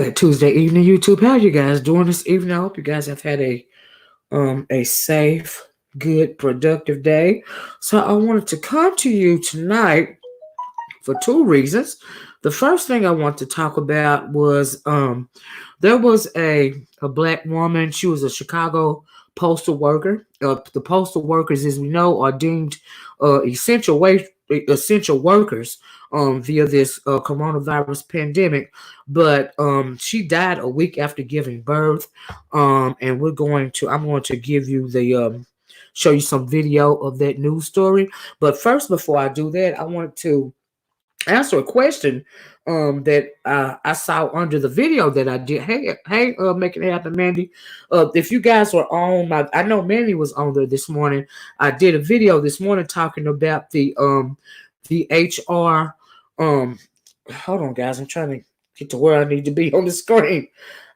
Good Tuesday evening, YouTube. How you guys doing this evening? I hope you guys have had a safe, good, productive day. So I wanted to come to you tonight for two reasons. The first thing I want to talk about was there was a black woman. She was a Chicago postal worker. The postal workers, as we know, are deemed essential workers via this coronavirus pandemic. But she died a week after giving birth. And I'm going to give you show you some video of that news story. But first, before I do that, I wanted to answer a question that I saw under the video that I did. Hey, make it happen, Mandy. If you guys were on I know Mandy was on there this morning. I did a video this morning talking about the HR. Hold on, guys. I'm trying to get to where I need to be on the screen.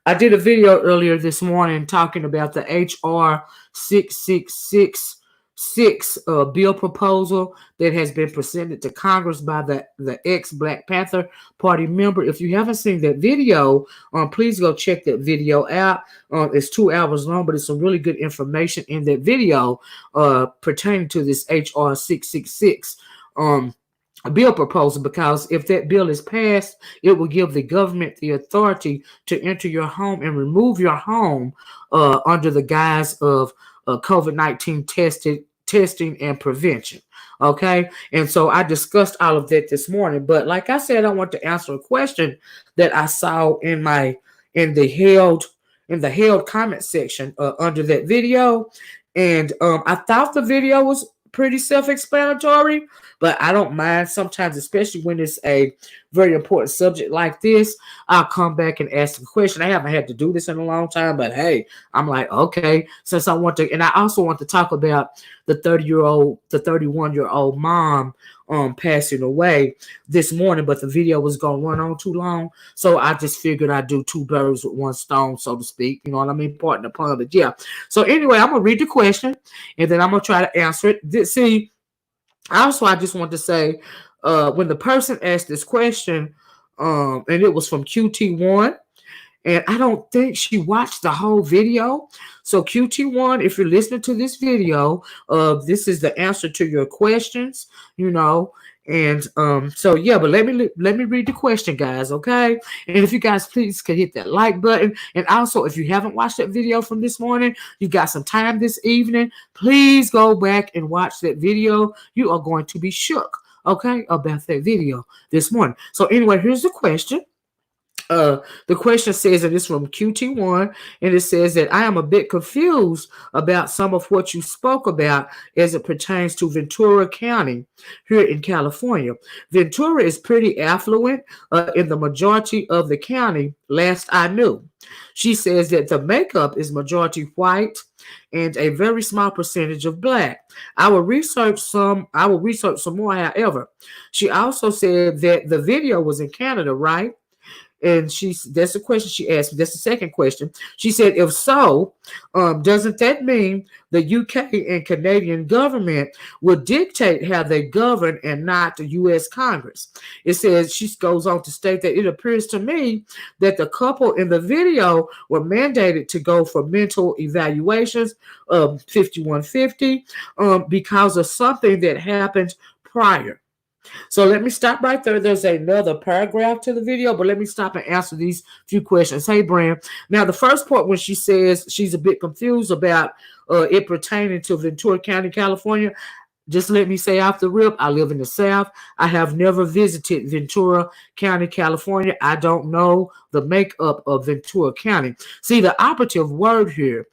I did a video earlier this morning talking about the HR 6666 bill proposal that has been presented to Congress by the ex-Black Panther Party member. If you haven't seen that video, please go check that video out. It's 2 hours long, but it's some really good information in that video pertaining to this HR 666 a bill proposal, because if that bill is passed, it will give the government the authority to enter your home and remove your home under the guise of COVID-19 testing and prevention. Okay, and so I discussed all of that this morning. But like I said, I want to answer a question that I saw in the held comment section under that video, and I thought the video was pretty self-explanatory, but I don't mind sometimes, especially when it's a very important subject like this. I'll come back and ask a question. I haven't had to do this in a long time, but hey, I'm like, okay, since I want to, and I also want to talk about the 31-year-old mom passing away this morning, but the video was going to run on too long, so I just figured I'd do two birds with one stone, so to speak. You know what I mean? Pardon the pun, but yeah. So anyway, I'm going to read the question, and then I'm going to try to answer it. See, also, I just want to say, when the person asked this question, and it was from QT1, and I don't think she watched the whole video. So QT1, if you're listening to this video, this is the answer to your questions, you know. And so yeah, but let me read the question, guys, okay? And if you guys please could hit that like button, and also if you haven't watched that video from this morning, you got some time this evening, please go back and watch that video. You are going to be shook, okay, about that video this morning. So anyway, here's the question. The question says, and it's from QT1, and it says that I am a bit confused about some of what you spoke about as it pertains to Ventura County here in California. Ventura is pretty affluent in the majority of the county, last I knew. She says that the makeup is majority white and a very small percentage of black. I will research some more, however. She also said that the video was in Canada, right? And that's the question she asked me. That's the second question. She said, if so, doesn't that mean the UK and Canadian government would dictate how they govern and not the U.S. Congress? It says, she goes on to state that it appears to me that the couple in the video were mandated to go for mental evaluations of 5150 because of something that happened prior. So let me stop right there. There's another paragraph to the video, but let me stop and answer these few questions. Hey, Bram. Now, the first part, when she says she's a bit confused about it pertaining to Ventura County, California, just let me say off the rip, I live in the South. I have never visited Ventura County, California. I don't know the makeup of Ventura County. See, the operative word here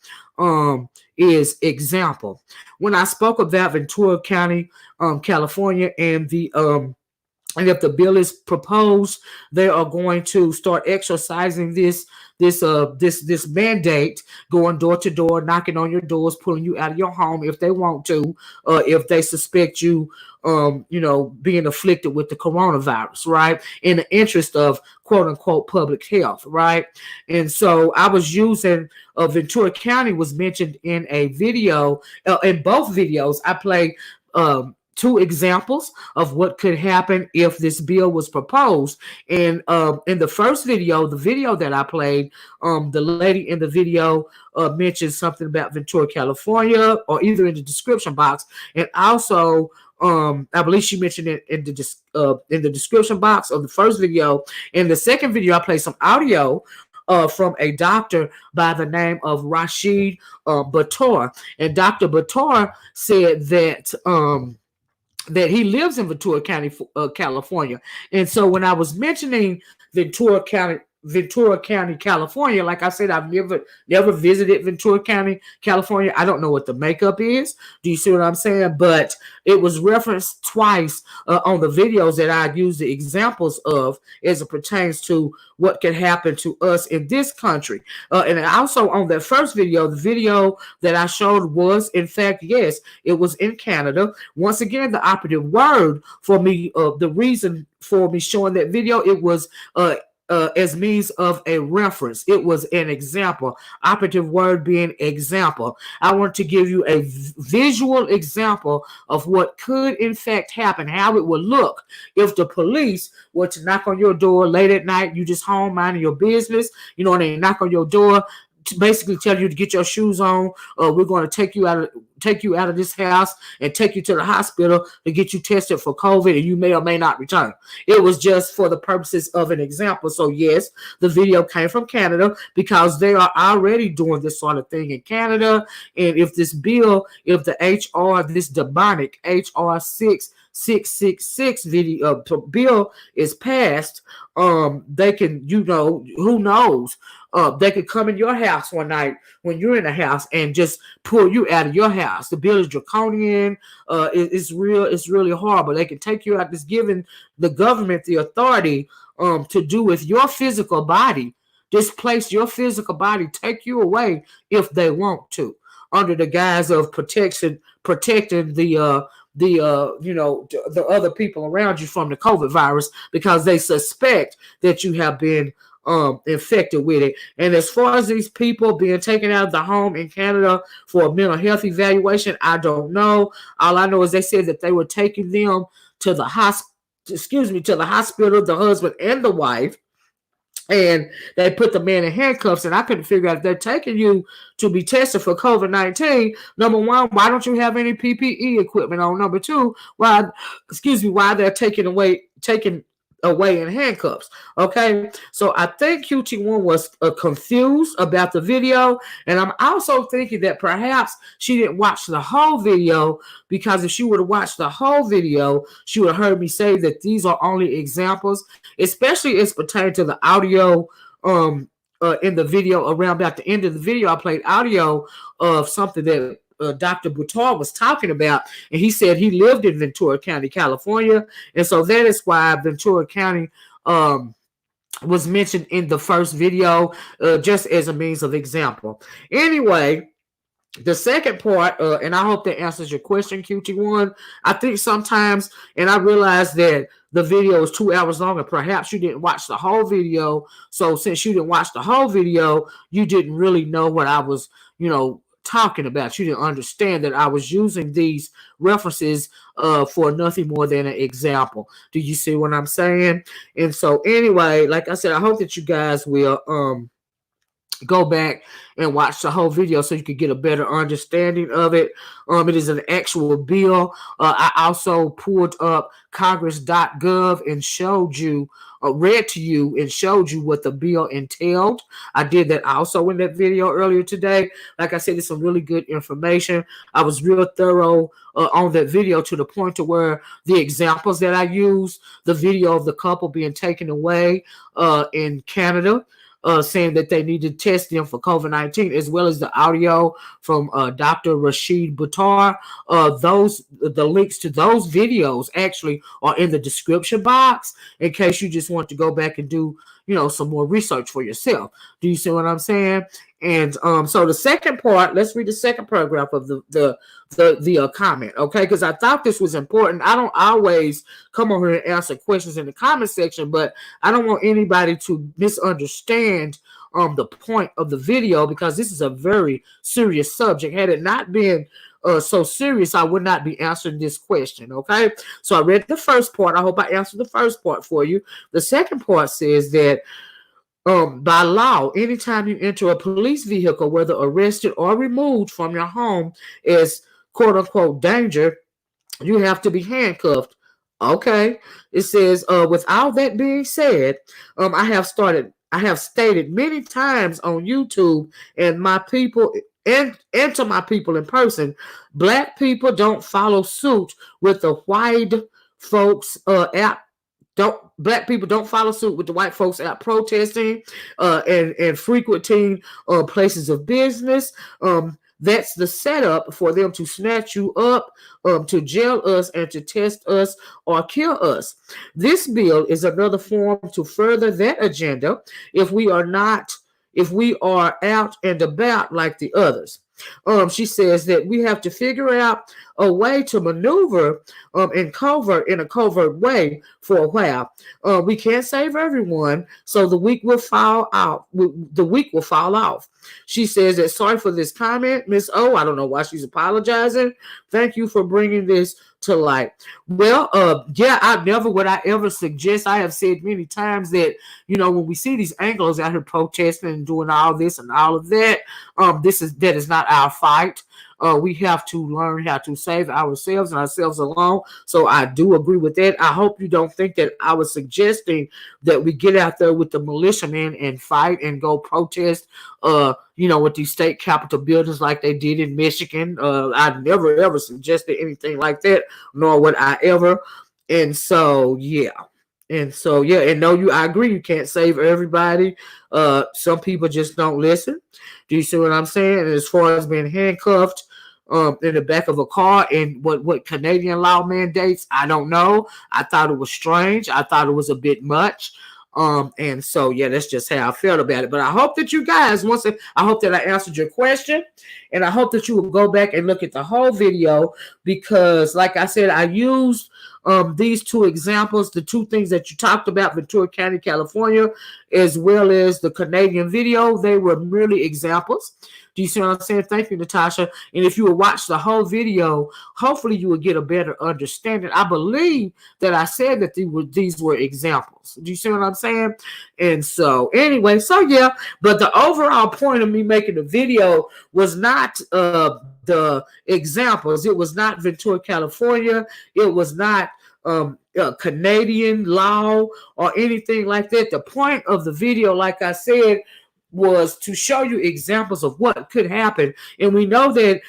is example. When I spoke about Ventura County, California, and and if the bill is proposed, they are going to start exercising this mandate, going door to door, knocking on your doors, pulling you out of your home if they want to, if they suspect you, being afflicted with the coronavirus, right? In the interest of quote unquote public health, right? And so I was using Ventura County was mentioned in a video. In both videos, I played two examples of what could happen if this bill was proposed. And in the first video, the video that I played, the lady in the video mentioned something about Ventura, California, or either in the description box, and also I believe she mentioned it in the description box of the first video. In the second video, I played some audio from a doctor by the name of Rashid Bator, and Dr. Bator said that he lives in Ventura County, California. And so when I was mentioning Ventura County, California, like I said, I've never visited Ventura County, California. I don't know what the makeup is. Do you see what I'm saying? But it was referenced twice on the videos that I used the examples of as it pertains to what can happen to us in this country. And also on that first video, the video that I showed was, in fact, yes, it was in Canada. Once again, the operative word for me, the reason for me showing that video, it was as means of a reference. It was an example. Operative word being example. I want to give you a visual example of what could in fact happen, how it would look if the police were to knock on your door late at night, you just home minding your business, you know, and they knock on your door to basically tell you to get your shoes on. We're going to take you out of this house and take you to the hospital to get you tested for COVID, and you may or may not return. It was just for the purposes of an example. So yes, the video came from Canada because they are already doing this sort of thing in Canada. And if this bill, if the this demonic HR 666 video bill is passed, they can, you know, who knows, they could come in your house one night when you're in the house and just pull you out of your house. The bill is draconian. It's really horrible. They can take you out, just giving the government the authority to do with your physical body, displace your physical body, take you away if they want to, under the guise of protecting the other people around you from the COVID virus, because they suspect that you have been infected with it. And as far as these people being taken out of the home in Canada for a mental health evaluation, I don't know. All I know is they said that they were taking them to the hospital, the husband and the wife, and they put the man in handcuffs. And I couldn't figure out if they're taking you to be tested for COVID-19. Number one, why don't you have any PPE equipment on? Number two, why they're taken away in handcuffs. Okay, so I think QT1 was confused about the video, and I'm also thinking that perhaps she didn't watch the whole video, because if she would have watched the whole video, she would have heard me say that these are only examples, especially as pertaining to the audio in the video. Around about the end of the video, I played audio of something that Dr. Bator was talking about, and he said he lived in Ventura County, California, and so that is why Ventura County was mentioned in the first video, just as a means of example. Anyway, the second part, and I hope that answers your question, QT1. I think sometimes, and I realize that the video is 2 hours long, and perhaps you didn't watch the whole video. So since you didn't watch the whole video, you didn't really know what I was, talking about. You didn't understand that I was using these references for nothing more than an example. Do you see what I'm saying? And so anyway, like I said, I hope that you guys will go back and watch the whole video so you can get a better understanding of it. It is an actual bill. I also pulled up congress.gov and showed you, read to you and showed you what the bill entailed. I did that also in that video earlier today. Like I said, it's some really good information. I was real thorough on that video, to the point to where the examples that I used, the video of the couple being taken away in Canada, saying that they need to test them for COVID-19, as well as the audio from Dr. Rashid Bator. The links to those videos actually are in the description box, in case you just want to go back and do, some more research for yourself. Do you see what I'm saying? And so the second part, let's read the second paragraph of the comment, okay? Because I thought this was important. I don't always come over here and answer questions in the comment section, but I don't want anybody to misunderstand the point of the video, because this is a very serious subject. Had it not been so serious, I would not be answering this question. Okay, so I read the first part. I hope I answered the first part for you. The second part says that by law, anytime you enter a police vehicle, whether arrested or removed from your home, is quote unquote danger, you have to be handcuffed. Okay. It says, with all that being said, I have stated many times on YouTube and my people and to my people in person, black people don't follow suit with the white folks out. Don't Black people don't follow suit with the white folks out protesting and frequenting places of business. That's the setup for them to snatch you up, to jail us, and to test us or kill us. This bill is another form to further that agenda if we are out and about like the others. She says that we have to figure out a way to maneuver in a covert way for a while. We can't save everyone, so the weak will fall out. The weak will fall off. She says that sorry for this comment, Miss O. I don't know why she's apologizing. Thank you for bringing this to light. Well, yeah, would I ever suggest. I have said many times that, when we see these Anglos out here protesting and doing all this and all of that, that is not our fight. We have to learn how to save ourselves and ourselves alone. So I do agree with that. I hope you don't think that I was suggesting that we get out there with the militiamen and fight and go protest, with these state capitol buildings like they did in Michigan. I never, ever suggested anything like that, nor would I ever. And so, yeah. I agree. You can't save everybody. Some people just don't listen. Do you see what I'm saying? And as far as being handcuffed in the back of a car and what Canadian law mandates, I don't know. I thought it was strange. I thought it was a bit much. And so, yeah, that's just how I felt about it. But I hope that you guys, I hope that I answered your question, and I hope that you will go back and look at the whole video, because like I said, I used these two examples, the two things that you talked about, Ventura County, California, as well as the Canadian video. They were merely examples. Do you see what I'm saying? Thank you, Natasha. And if you will watch the whole video, hopefully you will get a better understanding. I believe that I said that these were examples. Do you see what I'm saying? And so anyway, yeah. But the overall point of me making the video was not the examples. It was not Ventura, California. It was not Canadian law or anything like that. The point of the video, like I said, was to show you examples of what could happen. And we know that,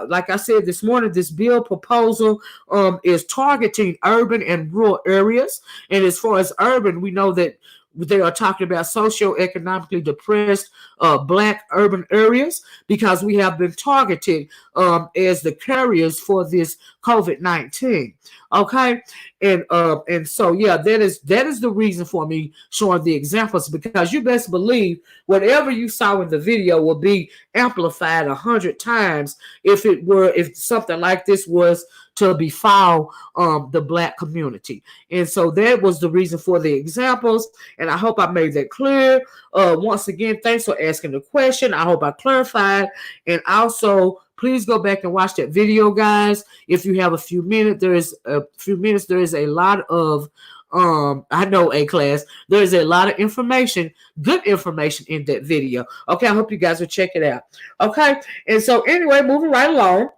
like I said this morning, this bill proposal is targeting urban and rural areas. And as far as urban, we know that they are talking about socioeconomically depressed black urban areas, because we have been targeted as the carriers for this COVID-19. Okay, and so yeah, that is the reason for me showing the examples, because you best believe whatever you saw in the video will be amplified 100 times if something like this was to befall the black community. And so that was the reason for the examples, and I hope I made that clear. Once again, thanks for asking the question. I hope I clarified. And also, please go back and watch that video, guys. If you have a few minutes, there is a lot of I know A-class. There is a lot of information, good information in that video. Okay, I hope you guys will check it out. Okay, and so anyway, moving right along,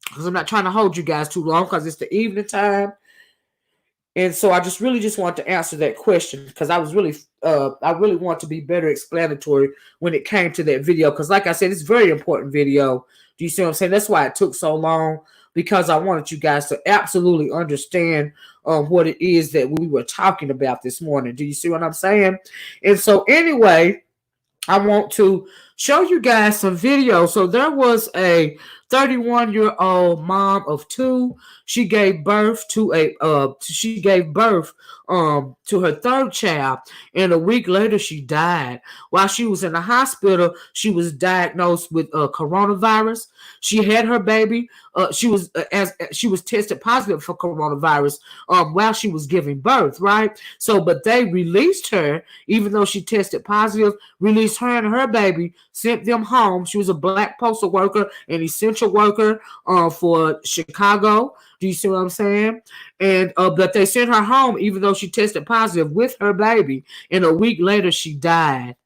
because I'm not trying to hold you guys too long, because it's the evening time. And so I just want to answer that question, because I really want to be better explanatory when it came to that video, because like I said, it's a very important video. Do you see what I'm saying? That's why it took so long, because I wanted you guys to absolutely understand what it is that we were talking about this morning. Do you see what I'm saying? And so anyway, I want to show you guys some video. So there was a 31-year-old mom of two. She gave birth to to her third child, and a week later she died. While she was in the hospital, she was diagnosed with coronavirus. She had her baby. She was tested positive for coronavirus while she was giving birth, right? So, but they released her, even though she tested positive, released her and her baby sent them home. She was a black postal worker, an essential worker for Chicago. Do you see what I'm saying? And but they sent her home even though she tested positive with her baby. And a week later, she died.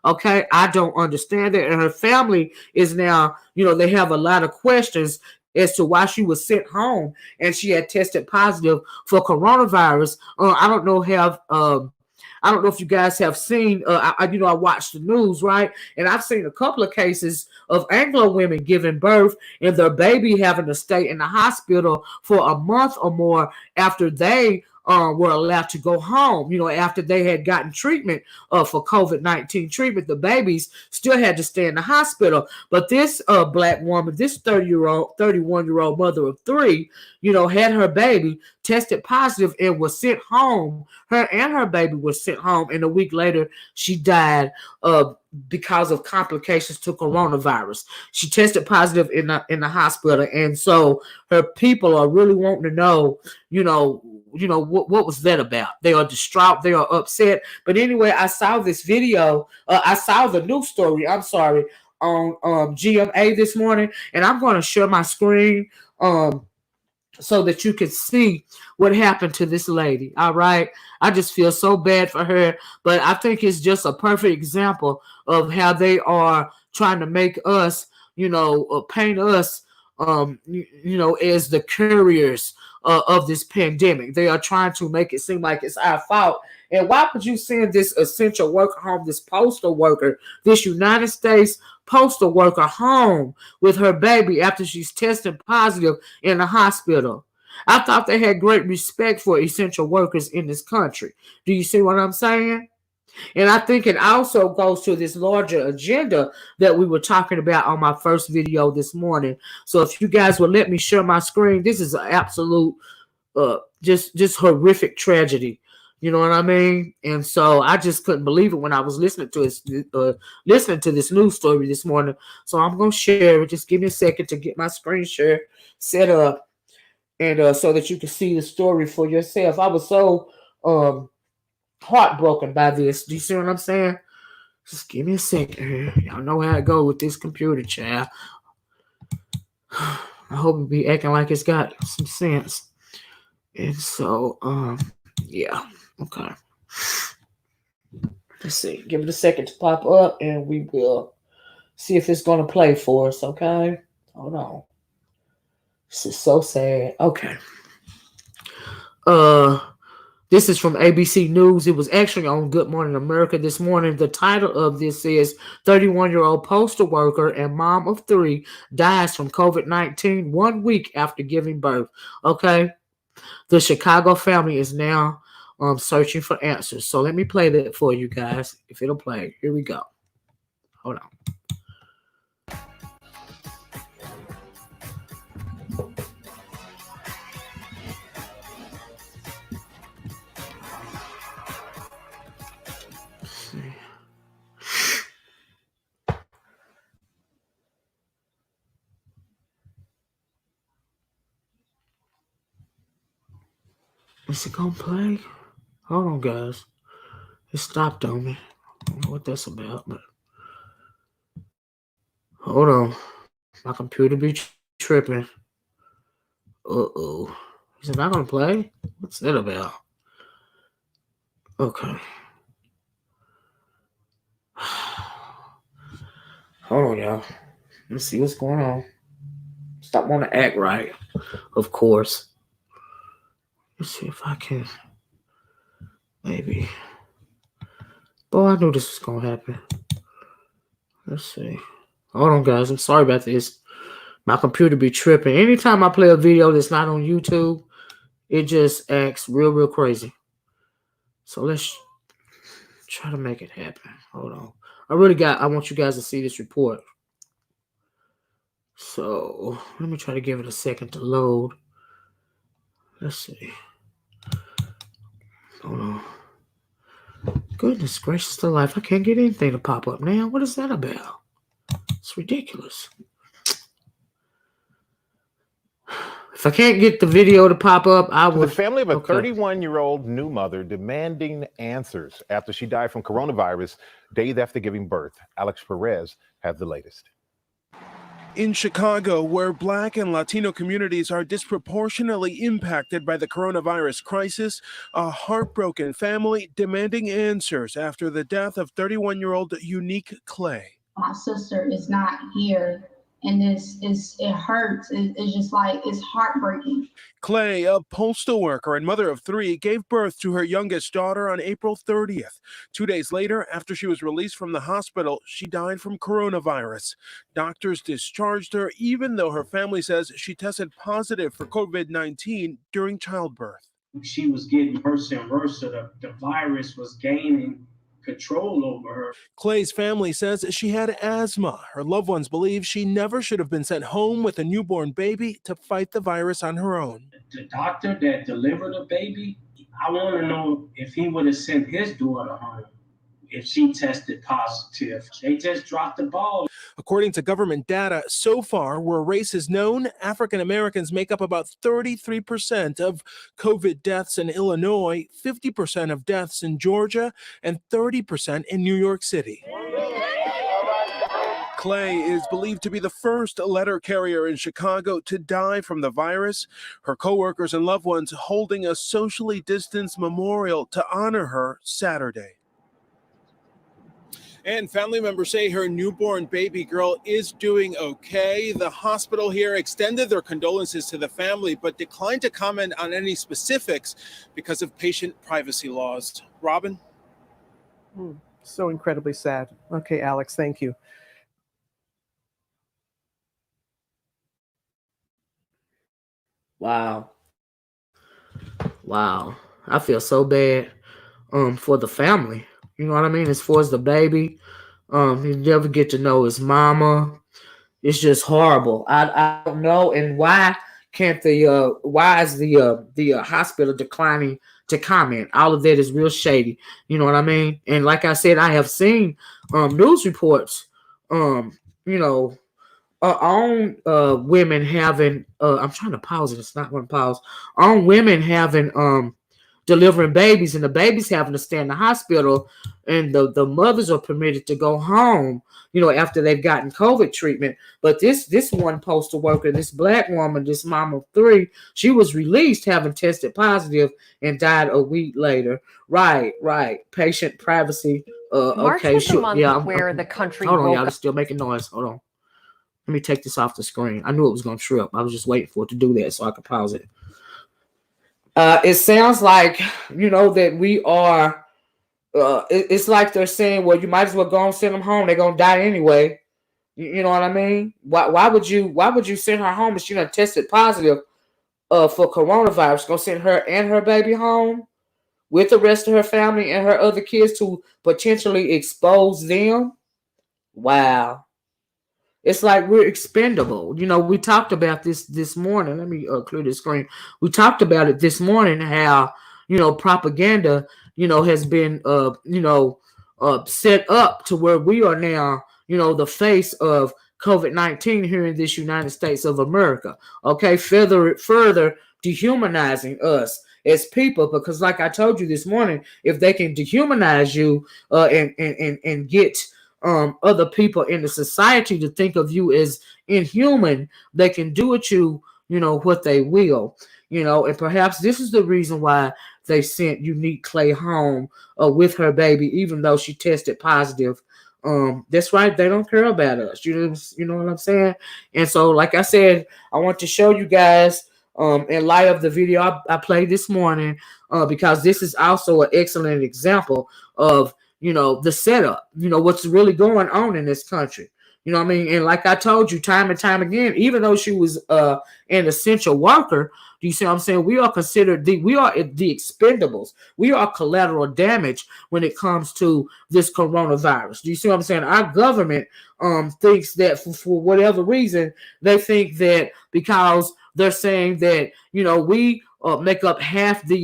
Okay, I don't understand it. And her family is now, they have a lot of questions as to why she was sent home and she had tested positive for coronavirus. I don't know if you guys have seen. I watched the news, right, and I've seen a couple of cases of Anglo women giving birth and their baby having to stay in the hospital for a month or more after they were allowed to go home. After they had gotten treatment for COVID-19 treatment, the babies still had to stay in the hospital. But this black woman, this 31-year-old mother of three, had her baby tested positive and was sent home. Her and her baby were sent home, and a week later, she died because of complications to coronavirus. She tested positive in the hospital, and so her people are really wanting to know, what was that about? They are distraught. They are upset. But anyway, I saw this video. I saw the news story. I'm sorry, on GMA this morning, and I'm going to share my screen so that you can see what happened to this lady. All right. I just feel so bad for her, but I think it's just a perfect example of how they are trying to make us, paint us, as the couriers of this pandemic. They are trying to make it seem like it's our fault. And why would you send this essential worker home, this postal worker, this United States postal worker home with her baby after she's tested positive in the hospital? I thought they had great respect for essential workers in this country. Do you see what I'm saying? And I think it also goes to this larger agenda that we were talking about on my first video this morning. So if you guys will let me share my screen, this is an absolute just horrific tragedy. You know what I mean? And so I just couldn't believe it when I was listening to this news story this morning. So I'm gonna share it. Just give me a second to get my screen share set up, and so that you can see the story for yourself. I was so heartbroken by this. Do you see what I'm saying? Just give me a second here. Y'all know how it go with this computer, child. I hope it be acting like it's got some sense. And so, yeah. Okay. Let's see. Give it a second to pop up, and we will see if it's going to play for us, okay? Hold on. This is so sad. Okay. This is from ABC News. It was actually on Good Morning America this morning. The title of this is 31-year-old postal worker and mom of three dies from COVID-19 1 week after giving birth. Okay. The Chicago family is now searching for answers. So let me play that for you guys. If it'll play. Here we go. Hold on. Is it gonna play? Hold on, guys. It stopped on me. I don't know what that's about, but hold on. My computer be tripping. Uh-oh. Is it not gonna play? What's that about? Okay. Hold on, y'all. Let's see what's going on. Stop wanting to act right, of course. Let's see if I can maybe. Boy, I knew this was gonna happen. Let's see. Hold on, guys. I'm sorry about this. My computer be tripping. Anytime I play a video that's not on YouTube, it just acts real crazy. So let's try to make it happen. Hold on. I want you guys to see this report. So let me try to give it a second to load. Let's see. Hold on. Goodness gracious to life. I can't get anything to pop up now. What is that about? It's ridiculous. If I can't get the video to pop up, I So will. the family of a Okay. 31-year-old new mother demanding answers after she died from coronavirus days after giving birth. Alex Perez has the latest. In Chicago, where Black and Latino communities are disproportionately impacted by the coronavirus crisis, a heartbroken family demanding answers after the death of 31-year-old Unique Clay. My sister is not here, and it hurts. It's just like, it's heartbreaking. Clay, a postal worker and mother of 3, gave birth to her youngest daughter on April 30th. 2 days later, after she was released from the hospital, she died from coronavirus. Doctors discharged her, even though her family says she tested positive for COVID-19 during childbirth. She was getting worse and worse, so the virus was gaining control over her. Clay's family says she had asthma. Her loved ones believe she never should have been sent home with a newborn baby to fight the virus on her own. The doctor that delivered the baby, I want to know if he would have sent his daughter home if she tested positive. They just dropped the ball. According to government data, so far, where race is known, African Americans make up about 33% of COVID deaths in Illinois, 50% of deaths in Georgia, and 30% in New York City. Clay is believed to be the first letter carrier in Chicago to die from the virus. Her coworkers and loved ones holding a socially distanced memorial to honor her Saturday. And family members say her newborn baby girl is doing okay. The hospital here extended their condolences to the family, but declined to comment on any specifics because of patient privacy laws. Robin? So incredibly sad. Okay, Alex, thank you. Wow. I feel so bad for the family. You know what I mean? As far as the baby, you never get to know his mama. It's just horrible. I don't know. And why can't why is the hospital declining to comment? All of that is real shady. You know what I mean? And like I said, I have seen news reports, on women having I'm trying to pause it. It's not going to pause. On women having delivering babies, and the babies having to stay in the hospital, and the mothers are permitted to go home, after they've gotten COVID treatment. But this one postal worker, this Black woman, this mom of 3, she was released having tested positive and died a week later. Right. Patient privacy. March okay, was sure. the month Yeah, where the country hold on, woke y'all. up. It's still making noise. Hold on. Let me take this off the screen. I knew it was going to trip. I was just waiting for it to do that so I could pause it. It sounds like, that we are, it's like they're saying, well, you might as well go and send them home. They're going to die anyway. You know what I mean? Why would you send her home if she done tested positive for coronavirus? Go send her and her baby home with the rest of her family and her other kids to potentially expose them? Wow. It's like we're expendable. We talked about this morning. Let me clear the screen. We talked about it this morning, how, propaganda, has been, set up to where we are now, the face of COVID-19 here in this United States of America. Okay, further dehumanizing us as people, because like I told you this morning, if they can dehumanize you and get other people in the society to think of you as inhuman, they can do with you, what they will, and perhaps this is the reason why they sent Unique Clay home with her baby, even though she tested positive. That's right, they don't care about us. You know what I'm saying? And so, like I said, I want to show you guys in light of the video I played this morning, because this is also an excellent example of the setup, what's really going on in this country. You know what I mean? And like I told you time and time again, even though she was an essential worker, do you see what I'm saying? We are considered the expendables. We are collateral damage when it comes to this coronavirus. Do you see what I'm saying? Our government thinks that for whatever reason, they think that because they're saying that, we make up half the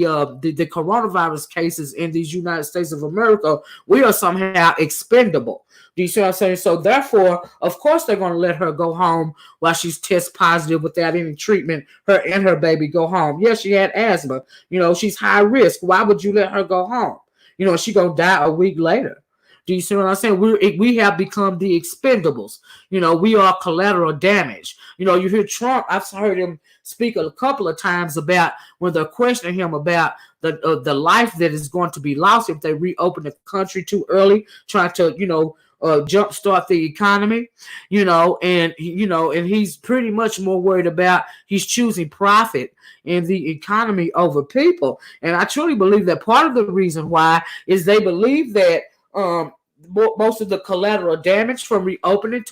coronavirus cases in these United States of America, we are somehow expendable. Do you see what I'm saying? So therefore, of course, they're going to let her go home while she's test positive without any treatment. Her and her baby go home. Yes, she had asthma. She's high risk. Why would you let her go home? She going to die a week later. Do you see what I'm saying? We have become the expendables. We are collateral damage. You hear Trump. I've heard him speak a couple of times about when they're questioning him about the life that is going to be lost if they reopen the country too early, trying to jumpstart the economy. And he's pretty much more worried about he's choosing profit in the economy over people. And I truly believe that part of the reason why is they believe that most of the collateral damage from reopening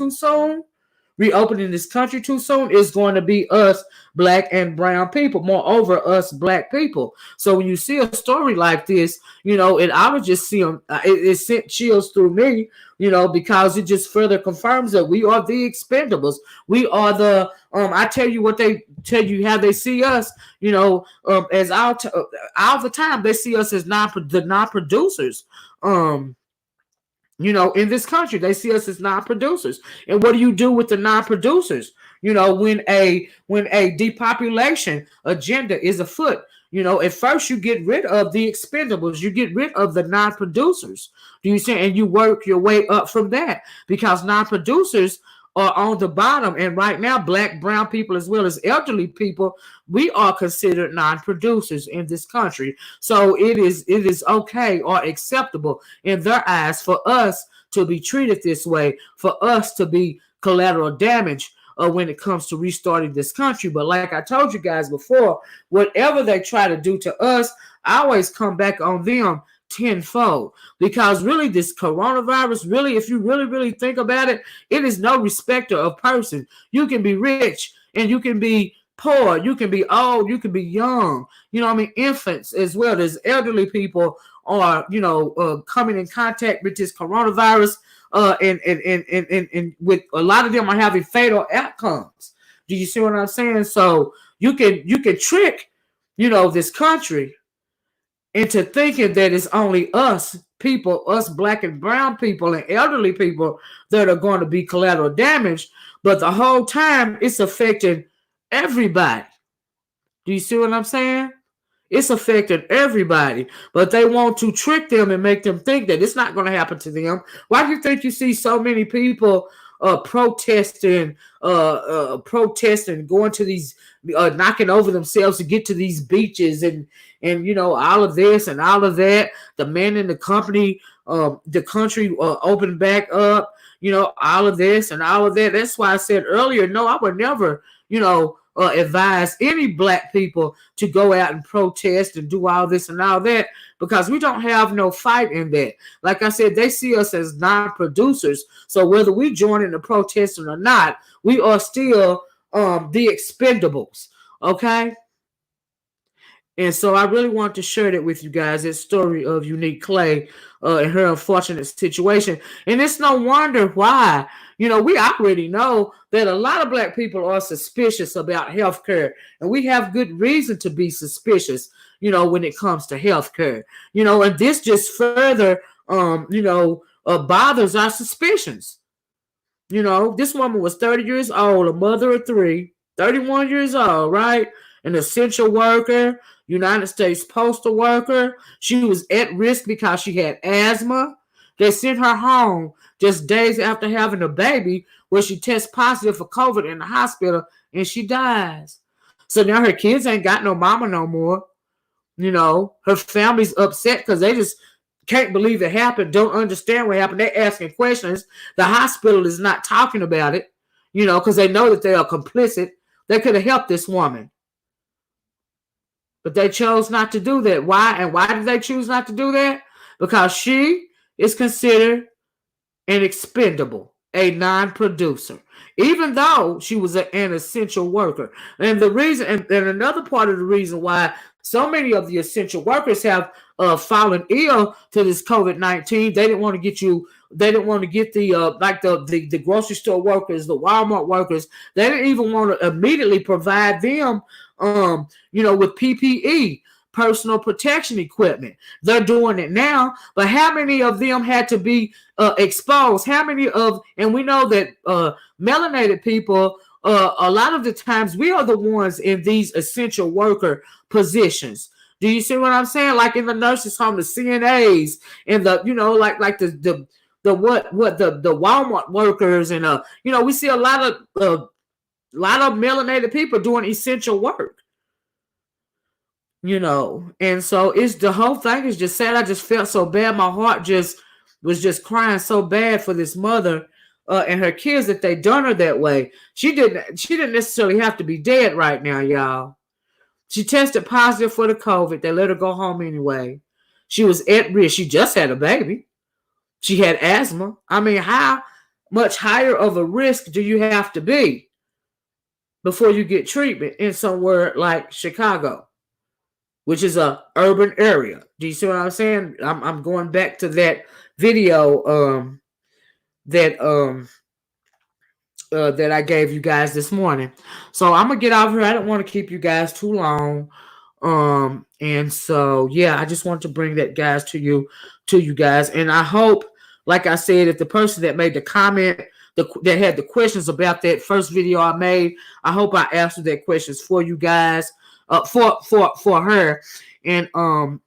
this country too soon is going to be us black and brown people. Moreover, us black people. So when you see a story like this, I would just see them. It sent chills through me, because it just further confirms that we are the expendables. We are the. I tell you what they tell you how they see us. As all the time they see us as the non-producers. In this country, they see us as non-producers. And what do you do with the non-producers? When a depopulation agenda is afoot, at first you get rid of the expendables, you get rid of the non-producers. Do you see? And you work your way up from that, because non-producers are on the bottom. And right now, black, brown people, as well as elderly people, we are considered non-producers in this country. So it is okay or acceptable in their eyes for us to be treated this way, for us to be collateral damage when it comes to restarting this country. But like I told you guys before, whatever they try to do to us, I always come back on them tenfold, because really this coronavirus, really, if you really think about it, it is no respecter of person. You can be rich and you can be poor, you can be old, you can be young, infants as well. There's elderly people are coming in contact with this coronavirus, and with a lot of them are having fatal outcomes. Do you see what I'm saying? So you can trick this country into thinking that it's only us people, us black and brown people and elderly people that are going to be collateral damage, but the whole time it's affecting everybody. Do you see what I'm saying? It's affecting everybody, but they want to trick them and make them think that it's not going to happen to them. Why do you think you see so many people protesting, going to these, knocking over themselves to get to these beaches and all of this and all of that? The man in the company, the country opened back up, all of this and all of that. That's why I said earlier, no, I would never, advise any black people to go out and protest and do all this and all that, because we don't have no fight in that. Like I said, they see us as non-producers. So whether we join in the protesting or not, we are still the expendables. Okay. And so I really want to share that with you guys, this story of Unique Clay and her unfortunate situation. And it's no wonder why. We already know that a lot of black people are suspicious about healthcare, and we have good reason to be suspicious, when it comes to healthcare. And this just further, bothers our suspicions. This woman was 30 years old, a mother of 3, 31 years old, right? An essential worker, United States Postal Worker. She was at risk because she had asthma. They sent her home just days after having a baby, where she tests positive for COVID in the hospital, and she dies. So now her kids ain't got no mama no more. Her family's upset because they just can't believe it happened, don't understand what happened. They're asking questions. The hospital is not talking about it, because they know that they are complicit. They could have helped this woman, but they chose not to do that. Why? And why did they choose not to do that? Because she is considered an expendable, a non-producer, even though she was an essential worker. And the reason, and another part of the reason why so many of the essential workers have fallen ill to this COVID-19, they didn't want to get the grocery store workers, the Walmart workers. They didn't even want to immediately provide them with PPE, personal protection equipment. They're doing it now, but how many of them had to be exposed? And we know that melanated people, a lot of the times we are the ones in these essential worker positions. Do you see what I'm saying? Like in the nurses' home, the CNAs, and the the Walmart workers, and we see a lot of melanated people doing essential work. And so it's the whole thing is just sad. I just felt so bad. My heart was just crying so bad for this mother and her kids that they done her that way. She didn't necessarily have to be dead right now, y'all. She tested positive for the COVID. They let her go home anyway. She was at risk. She just had a baby. She had asthma. I mean, how much higher of a risk do you have to be before you get treatment in somewhere like Chicago, which is a urban area? Do you see what I'm saying? I'm going back to that video that I gave you guys this morning. So I'm gonna get out of here. I don't want to keep you guys too long. And so I just want to bring that guys to you guys. And I hope, like I said, if the person that made the comment that had the questions about that first video I made, I hope I answered that questions for you guys, for her. And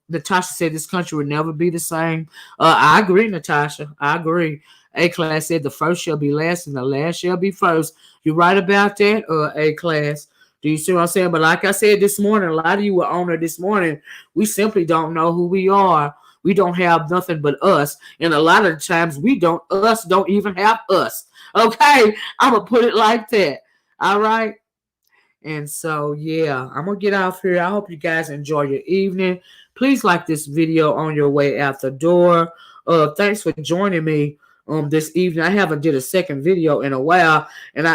Natasha said this country will never be the same. I agree, Natasha. I agree. A-Class said the first shall be last and the last shall be first. You're right about that, A-Class. Do you see what I'm saying? But like I said this morning, a lot of you were on her this morning. We simply don't know who we are. We don't have nothing but us. And a lot of the times us don't even have us. Okay? I'm going to put it like that. All right? And so, I'm going to get off here. I hope you guys enjoy your evening. Please like this video on your way out the door. Thanks for joining me this evening. I haven't did a second video in a while, and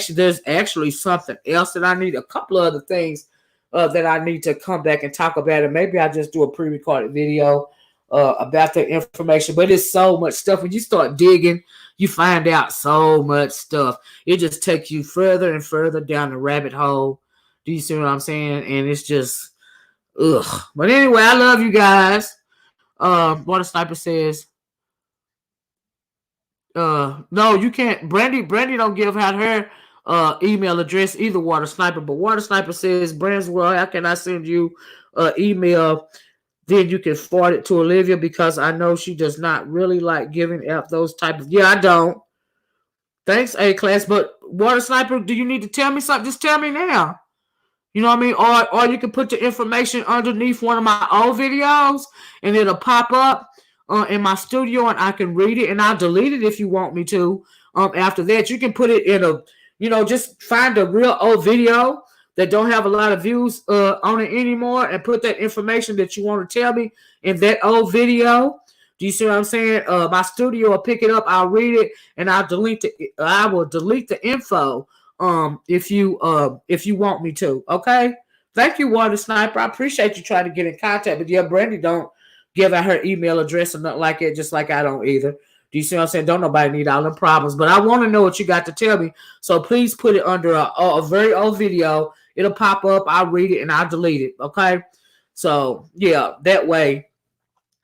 there's actually something else that I need, a couple of other things that I need to come back and talk about, and maybe I just do a pre-recorded video about the information. But it's so much stuff. When you start digging, you find out so much stuff. It just takes you further and further down the rabbit hole. Do you see what I'm saying? And it's just ugh. But anyway, I love you guys. Water Sniper says, no, you can't. Brandy don't give out her email address either, Water Sniper. But Water Sniper says, Brandswell, how can I send you email? Then you can forward it to Olivia, because I know she does not really like giving out those type of. I don't. Thanks, A-Class. But Water Sniper, do you need to tell me something? Just tell me now. You know what I mean? Or you can put the information underneath one of my old videos, and it'll pop up in my studio, and I can read it, and I'll delete it if you want me to. After that, you can put it in a, just find a real old video that don't have a lot of views on it anymore, and put that information that you want to tell me in that old video. Do you see what I'm saying? My studio will pick it up, I'll read it, and I will delete the info if you want me to. Okay? Thank you, Water Sniper. I appreciate you trying to get in contact. But Brandy don't give out her email address or nothing like it, just like I don't either. Do you see what I'm saying? Don't nobody need all them problems. But I want to know what you got to tell me. So please put it under a very old video. It'll pop up. I'll read it and I'll delete it. Okay? So, that way,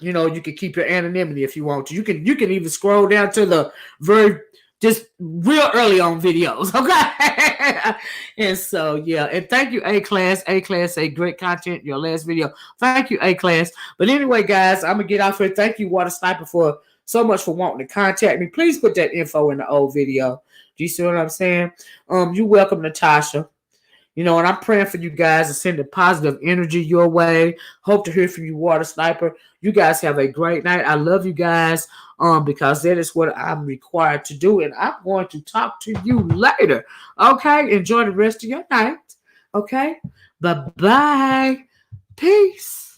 you can keep your anonymity if you want to. You can even scroll down to the just real early on videos, okay? And so, and thank you, A-Class. A-Class, a great content, your last video. Thank you, A-Class. But anyway, guys, I'm going to get off here. Thank you, Water Sniper, for so much for wanting to contact me. Please put that info in the old video. Do you see what I'm saying? You're welcome, Natasha. And I'm praying for you guys and sending positive energy your way. Hope to hear from you, Water Sniper. You guys have a great night. I love you guys because that is what I'm required to do. And I'm going to talk to you later. Okay? Enjoy the rest of your night. Okay? Bye-bye. Peace.